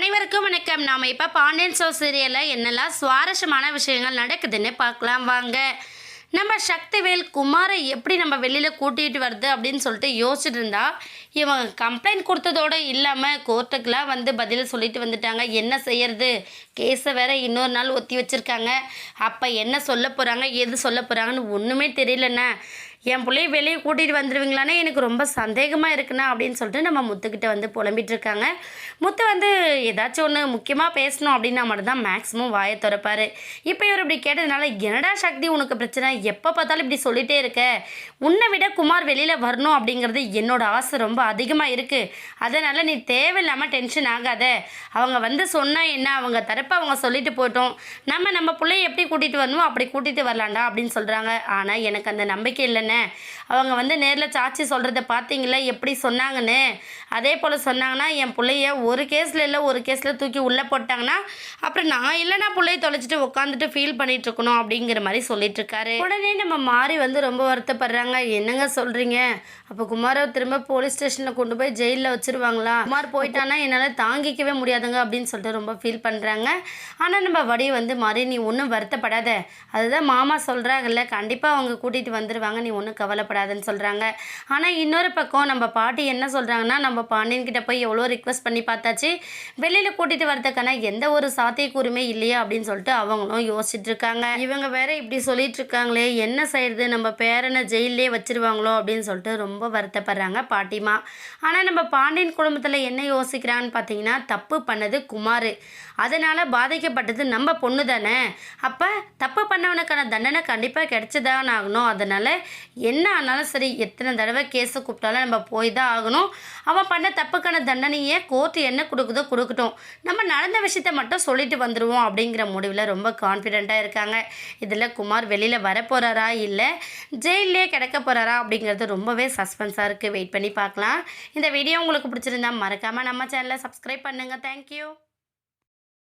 அனைவருக்கும் வணக்கம். நாம் இப்போ பாண்டியன் ஸ்டோர்ஸ் சீரியலில் என்னெல்லாம் சுவாரஸ்யமான விஷயங்கள் நடக்குதுன்னு பார்க்கலாம் வாங்க. நம்ம சக்திவேல் குமாரை எப்படி நம்ம வெளியில் கூட்டிகிட்டு வருது அப்படின்னு சொல்லிட்டு யோசிச்சுட்டு இருந்தா, இவங்க கம்ப்ளைண்ட் கொடுத்ததோடு இல்லாமல் கோர்ட்டுக்கெலாம் வந்து பதில் சொல்லிட்டு வந்துட்டாங்க. என்ன செய்யறது, கேஸை வேற இன்னொரு நாள் ஒத்தி வச்சுருக்காங்க. அப்போ என்ன சொல்ல போகிறாங்க, எது சொல்ல போகிறாங்கன்னு ஒன்றுமே தெரியலண்ணே. என் பிள்ளைய வெளியே கூட்டிகிட்டு வந்துடுவீங்களானே எனக்கு ரொம்ப சந்தேகமாக இருக்குண்ணா அப்படின்னு சொல்லிட்டு நம்ம முத்துக்கிட்ட வந்து புலம்பிகிட்டு இருக்காங்க. முத்து வந்து ஏதாச்சும் ஒன்று முக்கியமாக பேசணும் அப்படின்னா மட்டும்தான் மேக்ஸிமம் வாயை திறப்பார். இப்போ இவர் இப்படி கேட்டதுனால, என்னடா சக்தி உனக்கு பிரச்சனை, எப்போ பார்த்தாலும் இப்படி சொல்லிகிட்டே இருக்க, உன்னை விட குமார் வெளியில் வரணும் அப்படிங்கிறது என்னோட ஆசை ரொம்ப அதிகமாக இருக்குது. அதனால் நீ தேவையில்லாமல் டென்ஷன் ஆகாத. அவங்க வந்து சொன்னால் என்ன, அவங்க தரப்பை அவங்க சொல்லிட்டு போட்டோம், நம்ம பிள்ளைய எப்படி கூட்டிகிட்டு வரணுமோ அப்படி கூட்டிகிட்டு வரலாண்டா அப்படின்னு சொல்கிறாங்க. ஆனால் எனக்கு அந்த நம்பிக்கை இல்லைன்னு. அவங்க வந்து நேரில் சாட்சி சொல்கிறத பார்த்தீங்களா எப்படி சொன்னாங்கன்னு, அதே போல் சொன்னாங்கன்னா என் பிள்ளைய ஒரு கேஸில் இல்லை ஒரு கேஸில் தூக்கி உள்ளே போட்டாங்கன்னா அப்புறம் நான் இல்லைனா பிள்ளைய தொலைச்சிட்டு உட்காந்துட்டு ஃபீல் பண்ணிகிட்டு இருக்கணும் அப்படிங்கிற மாதிரி சொல்லிட்டு இருக்காரு. உடனே நம்ம மாறி வந்து ரொம்ப வருத்தப்படுறாங்க. என்னங்க சொல்கிறீங்க, அப்போ குமாரை திரும்ப போலீஸ் ஸ்டேஷனில் கொண்டு போய் ஜெயிலில் வச்சுருவாங்களா, குமார் போயிட்டானா என்னால் தாங்கிக்கவே முடியாதுங்க அப்படின்னு சொல்லிட்டு ரொம்ப ஃபீல் பண்ணுறாங்க. ஆனால் நம்ம வடி வந்து மாறி நீ ஒன்றும் வருத்தப்படாத, அதுதான் மாமா சொல்கிறாங்கல்ல, கண்டிப்பாக அவங்க கூட்டிகிட்டு வந்துடுவாங்க, நீ ஒன்றும் கவலைப்படாதுன்னு சொல்கிறாங்க. ஆனால் இன்னொரு பக்கம் நம்ம பாட்டி என்ன சொல்கிறாங்கன்னா, நம்ம பாண்டியன்கிட்ட போய் எவ்வளோ ரிக்வெஸ்ட் பண்ணி பார்த்தாச்சு, வெளியில் கூட்டிகிட்டு வரதுக்கான எந்த ஒரு சாத்தியக்கூறுமே இல்லையா அப்படின்னு சொல்லிட்டு அவங்களும் யோசிச்சுட்டு இருக்காங்க. இவங்க வேற இப்படி சொல்லிட்டு இருக்காங்களே, என்ன செய்யறது, நம்ம பேரனை ஜெயிலே வச்சிருவாங்களோ அப்படின்னு சொல்லிட்டு ரொம்ப வருத்தப்படுறாங்க பாட்டிமா. ஆனால் நம்ம பாண்டியன் குடும்பத்தில் என்ன யோசிக்கிறாங்கன்னு பார்த்தீங்கன்னா, தப்பு பண்ணது குமார், அதனால் பாதிக்கப்பட்டது நம்ம பொண்ணு தானே, அப்போ தப்பு பண்ணவனுக்கான தண்டனை கண்டிப்பாக கிடைச்சிதான் ஆகணும். அதனால் என்ன ஆனாலும் சரி, எத்தனை தடவை கேஸை கூப்பிட்டாலும் நம்ம போய் தான் ஆகணும். அவன் பண்ண தப்புக்கான தண்டனையே கோர்ட்டு என்ன கொடுக்குதோ கொடுக்கட்டும், நம்ம நடந்த விஷயத்த மட்டும் சொல்லிட்டு வந்துடுவோம் அப்படிங்கிற முடிவில் ரொம்ப கான்ஃபிடெண்ட்டாக இருக்காங்க. இதில் குமார் வெளியில் வரப்போகிறாரா இல்லை ஜெயிலே கிடக்க போகிறாரா அப்படிங்கிறது ரொம்பவே சஸ்பென்ஸாக இருக்குது. வெயிட் பண்ணி பார்க்கலாம். இந்த வீடியோ உங்களுக்கு பிடிச்சிருந்தா மறக்காமல் நம்ம சேனலை சப்ஸ்கிரைப் பண்ணுங்கள். தேங்க்யூ.